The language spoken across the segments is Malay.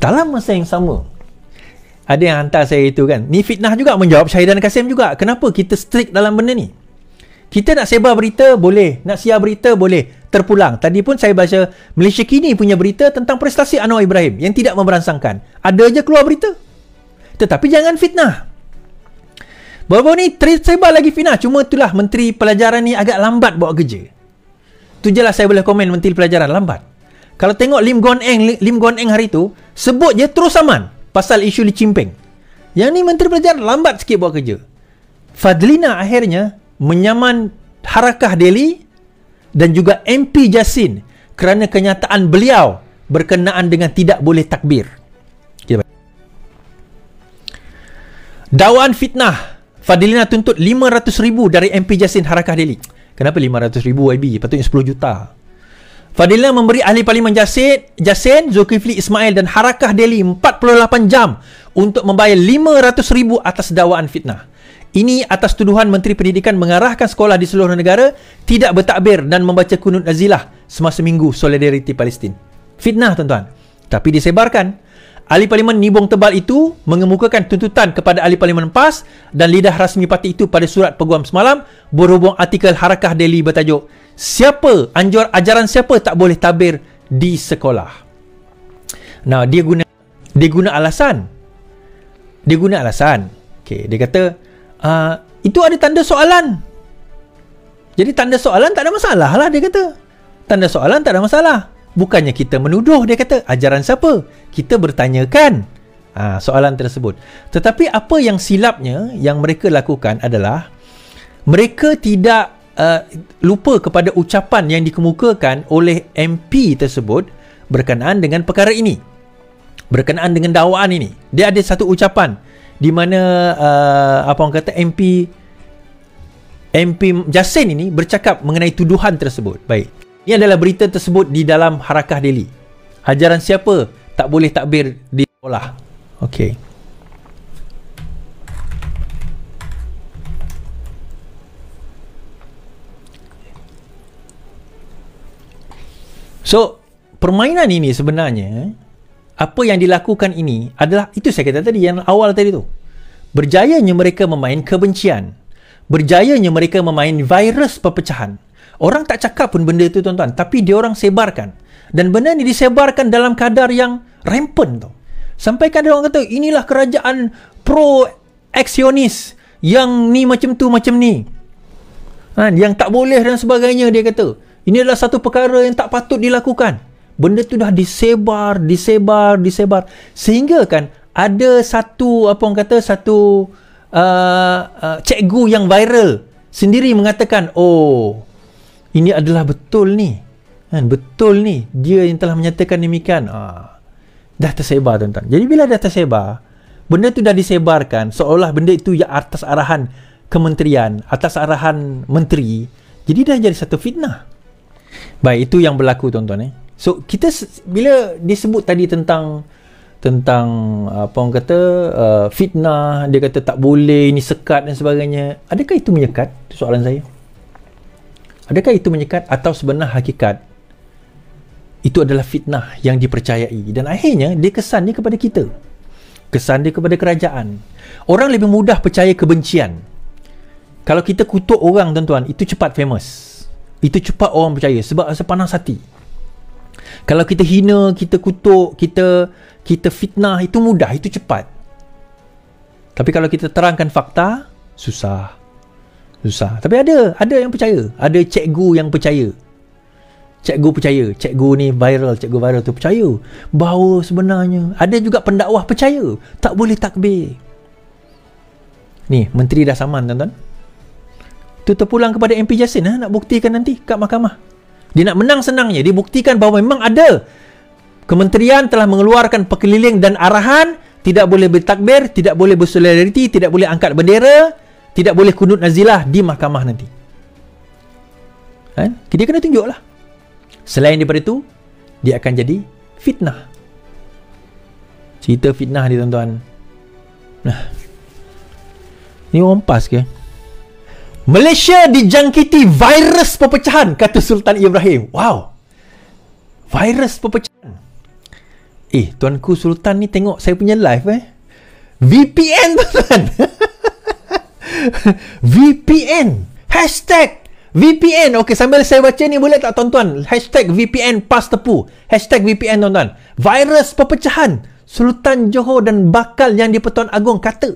dalam masa yang sama, ada yang hantar saya itu kan, ni fitnah juga, menjawab Syahidan Kasim juga. Kenapa kita strict dalam benda ni? Kita nak sebar berita boleh, nak siar berita boleh, terpulang. Tadi pun saya baca Malaysia Kini punya berita tentang prestasi Anwar Ibrahim yang tidak memberansangkan. Ada je keluar berita, tetapi jangan fitnah. Baru-baru ni tersebar lagi fitnah. Cuma itulah Menteri Pelajaran ni agak lambat buat kerja. Tu je lah saya boleh komen Menteri Pelajaran lambat. Kalau tengok Lim Guan Eng hari tu sebut je terus aman pasal isu Li Chimping. Yang ni Menteri Pelajaran lambat sikit buat kerja. Fadlina akhirnya menyaman Harakah Delhi dan juga MP Jasin kerana kenyataan beliau berkenaan dengan tidak boleh takbir. Dakwaan fitnah, Fadlina tuntut 500,000 dari MP Jasin Harakah Delhi. Kenapa 500,000 YB? Patutnya 10 juta. Fadlina memberi ahli parlimen Jasin, Zulkifli Ismail dan Harakah Delhi 48 jam untuk membayar 500,000 atas dakwaan fitnah. Ini atas tuduhan Menteri Pendidikan mengarahkan sekolah di seluruh negara tidak bertakbir dan membaca kunut nazilah semasa Minggu Solidariti Palestin. Fitnah, tuan-tuan. Tapi disebarkan. Ahli Parlimen Nibong Tebal itu mengemukakan tuntutan kepada Ahli Parlimen PAS dan lidah rasmi parti itu pada surat peguam semalam berhubung artikel Harakah Delhi bertajuk ajaran siapa tak boleh tabir di sekolah. Nah, dia guna alasan. Okay, dia kata itu ada tanda soalan. Jadi tanda soalan tak ada masalah lah, dia kata. Tanda soalan tak ada masalah. Bukannya kita menuduh, dia kata. Ajaran siapa? Kita bertanyakan soalan tersebut. Tetapi apa yang silapnya yang mereka lakukan adalah mereka tidak lupa kepada ucapan yang dikemukakan oleh MP tersebut berkenaan dengan perkara ini, berkenaan dengan dakwaan ini. Dia ada satu ucapan di mana apa orang kata MP Jasin ini bercakap mengenai tuduhan tersebut. Baik, ini adalah berita tersebut di dalam Harakah Delhi. Ajaran siapa tak boleh takbir di sekolah. Okey. So, permainan ini sebenarnya, apa yang dilakukan ini adalah, itu saya kata tadi, yang awal tadi tu. Berjayanya mereka memain kebencian. Berjayanya mereka memain virus perpecahan. Orang tak cakap pun benda itu, tuan-tuan. Tapi diorang sebarkan. Dan benda ni disebarkan dalam kadar yang rampant tau. Sampai kadang orang kata, inilah kerajaan pro-aksionis. Yang ni macam tu, macam ni. Yang tak boleh dan sebagainya, dia kata. Ini adalah satu perkara yang tak patut dilakukan. Benda tu dah disebar. Sehingga kan ada satu, apa orang kata, satu cikgu yang viral sendiri mengatakan, oh, ini adalah betul ni. Betul ni. Dia yang telah menyatakan demikian. Dah tersebar, tuan-tuan. Jadi bila dah tersebar, benda tu dah disebarkan seolah benda itu ya atas arahan kementerian, atas arahan menteri. Jadi dah jadi satu fitnah. Baik, itu yang berlaku, tuan-tuan. So, kita bila disebut tadi tentang apa orang kata fitnah, dia kata tak boleh, ini sekat dan sebagainya. Adakah itu menyekat? Itu soalan saya. Adakah itu menyekat atau sebenar hakikat itu adalah fitnah yang dipercayai dan akhirnya dia kesan dia kepada kita. Kesan dia kepada kerajaan. Orang lebih mudah percaya kebencian. Kalau kita kutuk orang, tuan-tuan, itu cepat famous. Itu cepat orang percaya sebab rasa panas hati. Kalau kita hina, kita kutuk, kita fitnah, itu mudah, itu cepat. Tapi kalau kita terangkan fakta, susah. Tapi ada yang percaya. Ada cikgu yang percaya. Cikgu ni viral, cikgu viral tu percaya bahawa sebenarnya ada juga pendakwah percaya tak boleh takbir. Ni, menteri dah saman, tuan-tuan. Tu terpulang kepada MP Jasin nak buktikan nanti kat mahkamah. Dia nak menang senangnya, dia buktikan bahawa memang ada. Kementerian telah mengeluarkan perkeliling dan arahan tidak boleh bertakbir, tidak boleh bersolidariti, tidak boleh angkat bendera, tidak boleh kunut nazilah di mahkamah nanti. Dia kena tunjuklah. Selain daripada itu, dia akan jadi fitnah. Cerita fitnah ni, tuan-tuan. Ni orang pas ke? Malaysia dijangkiti virus perpecahan, kata Sultan Ibrahim. Wow. Virus perpecahan. Tuanku Sultan ni tengok saya punya live VPN tuan. VPN. Hashtag VPN. Okey, sambil saya baca ni boleh tak tuan-tuan? Hashtag VPN pas tepu. Hashtag VPN tuan-tuan. Virus perpecahan. Sultan Johor dan bakal yang di-Pertuan Agong kata.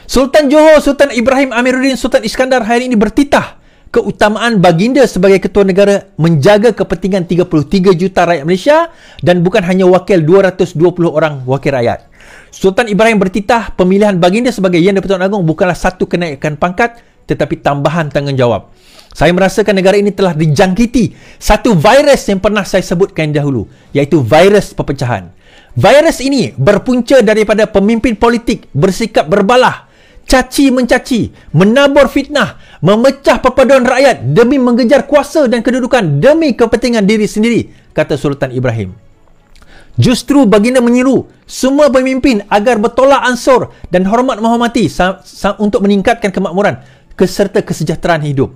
Sultan Johor, Sultan Ibrahim Amiruddin Sultan Iskandar hari ini bertitah keutamaan baginda sebagai ketua negara menjaga kepentingan 33 juta rakyat Malaysia dan bukan hanya wakil 220 orang wakil rakyat. Sultan Ibrahim bertitah pemilihan baginda sebagai Yang di-Pertuan Agong bukanlah satu kenaikan pangkat tetapi tambahan tanggungjawab. Saya merasakan negara ini telah dijangkiti satu virus yang pernah saya sebutkan dahulu, iaitu virus perpecahan. Virus ini berpunca daripada pemimpin politik bersikap berbalah, caci mencaci, menabur fitnah, memecah perpaduan rakyat demi mengejar kuasa dan kedudukan demi kepentingan diri sendiri, kata Sultan Ibrahim. Justru baginda menyeru semua pemimpin agar bertolak ansur dan hormat menghormati untuk meningkatkan kemakmuran serta kesejahteraan hidup.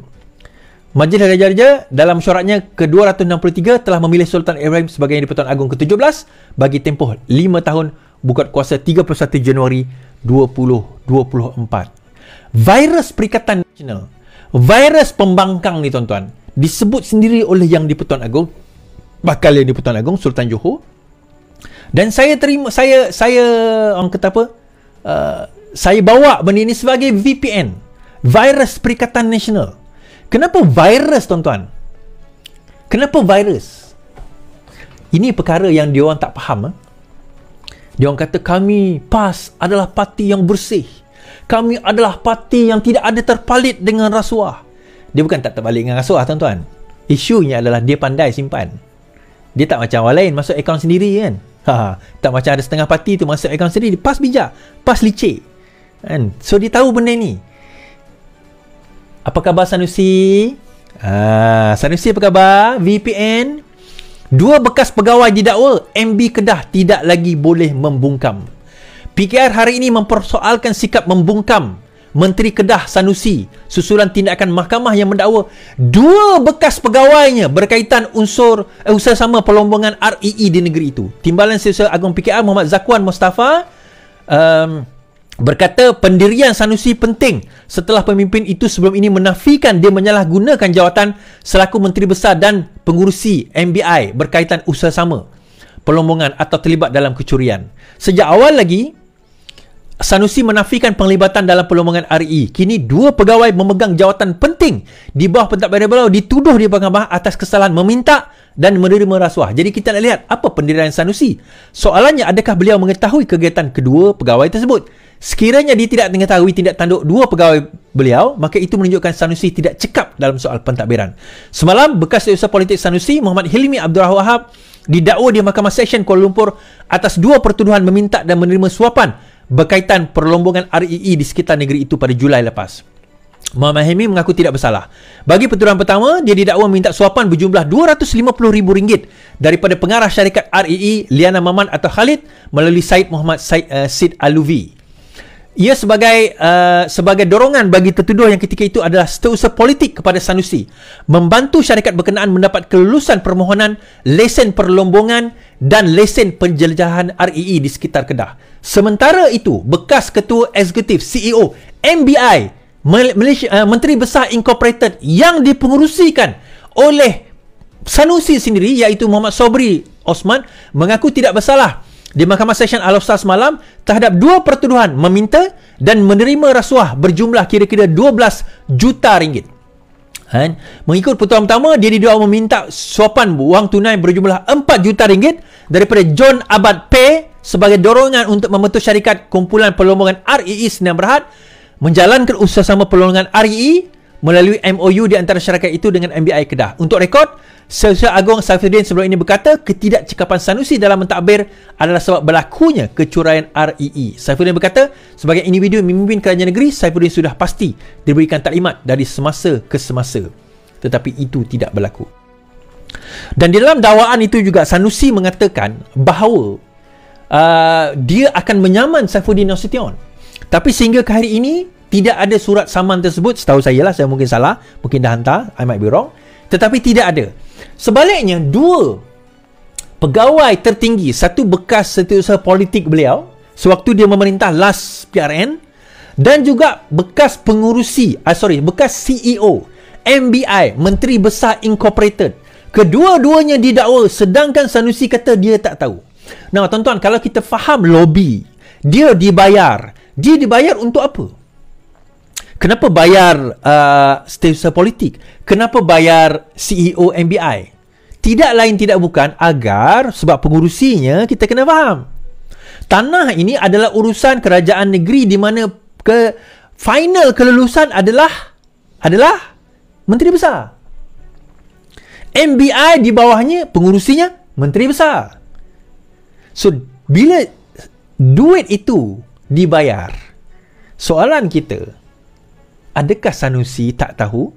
Majlis Raja-Raja dalam mesyuaratnya ke-263 telah memilih Sultan Ibrahim sebagai Yang di-Pertuan Agong ke-17 bagi tempoh 5 tahun bukat kuasa 31 Januari 2024. Virus Perikatan Nasional, virus pembangkang ni tuan-tuan, disebut sendiri oleh Yang di-Pertuan Agong, bakal Yang di-Pertuan Agong Sultan Johor. Dan saya orang kata apa? Saya bawa benda ini sebagai VPN, virus Perikatan Nasional. Kenapa virus tuan-tuan? Kenapa virus? Ini perkara yang diorang tak faham. Diorang kata kami PAS adalah parti yang bersih. Kami adalah parti yang tidak ada terpalit dengan rasuah. Dia bukan tak terpalit dengan rasuah tuan-tuan. Isunya adalah dia pandai simpan. Dia tak macam orang lain masuk akaun sendiri kan. Tak macam ada setengah parti tu masuk akaun sendiri. PAS bijak, PAS licik kan? So dia tahu benda ni. Apa khabar Sanusi? Sanusi apa khabar? VPN. 2 bekas pegawai didakwa MB Kedah tidak lagi boleh membungkam. PKR hari ini mempersoalkan sikap membungkam Menteri Kedah Sanusi susulan tindakan mahkamah yang mendakwa 2 bekas pegawainya berkaitan unsur usaha sama perlombongan REE di negeri itu. Timbalan Setiausaha Agung PKR Muhammad Zakwan Mustafa berkata pendirian Sanusi penting setelah pemimpin itu sebelum ini menafikan dia menyalahgunakan jawatan selaku Menteri Besar dan pengurusi MBI berkaitan usaha sama perlombongan atau terlibat dalam kecurian. Sejak awal lagi Sanusi menafikan penglibatan dalam perlombongan RE. Kini 2 pegawai memegang jawatan penting di bawah pentadbiran beliau dituduh di mahkamah atas kesalahan meminta dan menerima rasuah. Jadi kita nak lihat apa pendirian Sanusi. Soalannya, adakah beliau mengetahui kegiatan kedua pegawai tersebut? Sekiranya dia tidak mengetahui tindak tanduk 2 pegawai beliau, maka itu menunjukkan Sanusi tidak cekap dalam soal pentadbiran. Semalam, bekas Setiausaha Politik Sanusi Muhammad Hilmi Abdul Wahab didakwa di Mahkamah Seksyen Kuala Lumpur atas 2 pertuduhan meminta dan menerima suapan berkaitan perlombongan REE di sekitar negeri itu pada Julai lepas. Muhammad Hilmi mengaku tidak bersalah. Bagi pertuduhan pertama, dia didakwa minta suapan berjumlah RM250,000 daripada pengarah syarikat REE Liana Maman atau Khalid melalui Syed Muhammad Sid Aluvi. Ia sebagai dorongan bagi tertuduh yang ketika itu adalah setiausaha politik kepada Sanusi membantu syarikat berkenaan mendapat kelulusan permohonan lesen perlombongan dan lesen penjelajahan REE di sekitar Kedah. Sementara itu, bekas ketua eksekutif CEO MBI Malaysia, Menteri Besar Incorporated yang dipengerusikan oleh Sanusi sendiri iaitu Muhammad Sobri Osman mengaku tidak bersalah di Mahkamah Seksyen Al-Awsat semalam terhadap 2 pertuduhan meminta dan menerima rasuah berjumlah kira-kira 12 juta ringgit. Mengikut pertuduhan pertama, dia didakwa meminta suapan wang tunai berjumlah 4 juta ringgit daripada John Abad Pay sebagai dorongan untuk membentuk syarikat kumpulan perlombongan REE Sdn Bhd menjalankan usaha sama perlombongan REE melalui MOU di antara syarikat itu dengan MBI Kedah. Untuk rekod, Setiausaha Agung Saifuddin sebelum ini berkata ketidakcekapan Sanusi dalam mentadbir adalah sebab berlakunya kecurian REE. Saifuddin berkata, sebagai individu memimpin kerajaan negeri, Saifuddin sudah pasti diberikan taklimat dari semasa ke semasa. Tetapi itu tidak berlaku. Dan di dalam dakwaan itu juga Sanusi mengatakan bahawa dia akan menyaman Saifuddin Nasution. Tapi sehingga ke hari ini tidak ada surat saman tersebut. Setahu saya lah, saya mungkin salah, mungkin dah hantar, I might be wrong, tetapi tidak ada. Sebaliknya, 2 pegawai tertinggi, satu bekas setiausaha politik beliau sewaktu dia memerintah last PRN, dan juga bekas bekas CEO MBI, Menteri Besar Incorporated. Kedua-duanya didakwa, sedangkan Sanusi kata dia tak tahu. Nah, tuan-tuan, kalau kita faham lobby, dia dibayar untuk apa? Kenapa bayar setiausaha politik? Kenapa bayar CEO MBI? Tidak lain tidak bukan agar, sebab pengurusinya kita kena faham. Tanah ini adalah urusan kerajaan negeri di mana final kelulusan adalah Menteri Besar. MBI di bawahnya pengurusinya Menteri Besar. So, bila duit itu dibayar, soalan kita, adakah Sanusi tak tahu?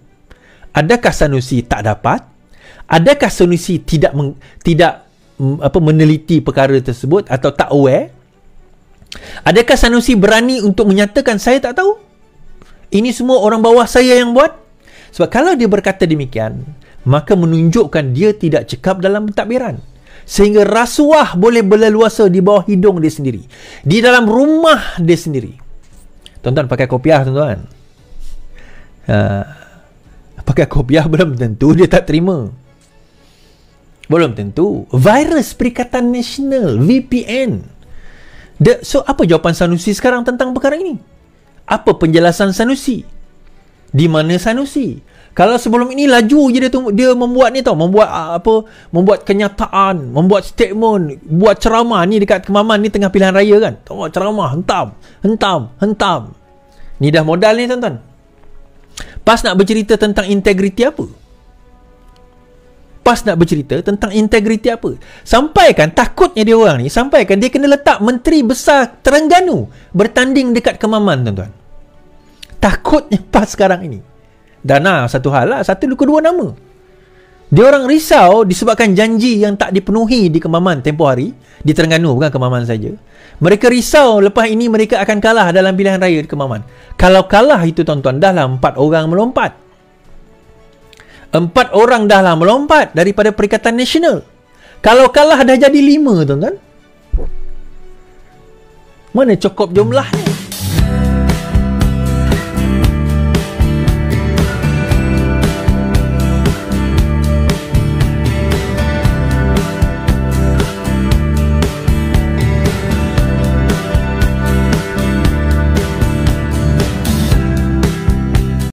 Adakah Sanusi tak dapat? Adakah Sanusi tidak meneliti perkara tersebut atau tak aware? Adakah Sanusi berani untuk menyatakan saya tak tahu? Ini semua orang bawah saya yang buat? Sebab kalau dia berkata demikian, maka menunjukkan dia tidak cekap dalam pentadbiran. Sehingga rasuah boleh berleluasa di bawah hidung dia sendiri, di dalam rumah dia sendiri. Tuan-tuan pakai kopiah, tuan-tuan. Pakai kopiah belum tentu dia tak terima. Belum tentu. Virus Perikatan Nasional, VPN. So, apa jawapan Sanusi sekarang tentang perkara ini? Apa penjelasan Sanusi? Di mana Sanusi? Kalau sebelum ini laju je dia membuat ni tau, membuat kenyataan, membuat statement, buat ceramah ni dekat Kemaman ni tengah pilihan raya kan. Tengok ceramah, hentam. Ni dah modal ni, tuan-tuan. Pas nak bercerita tentang integriti apa? Sampaikan, takutnya dia orang ni, sampaikan dia kena letak Menteri Besar Terengganu bertanding dekat Kemaman, tuan-tuan. Takutnya pas sekarang ini. Dan satu hal lah, kedua nama. Dia orang risau disebabkan janji yang tak dipenuhi di Kemaman tempoh hari, di Terengganu, bukan Kemaman saja. Mereka risau lepas ini mereka akan kalah dalam pilihan raya di Kemaman. Kalau kalah itu, tuan-tuan, dahlah 4 orang melompat. 4 orang dahlah melompat daripada Perikatan Nasional. Kalau kalah dah jadi 5, tuan-tuan. Mana cukup jumlahnya?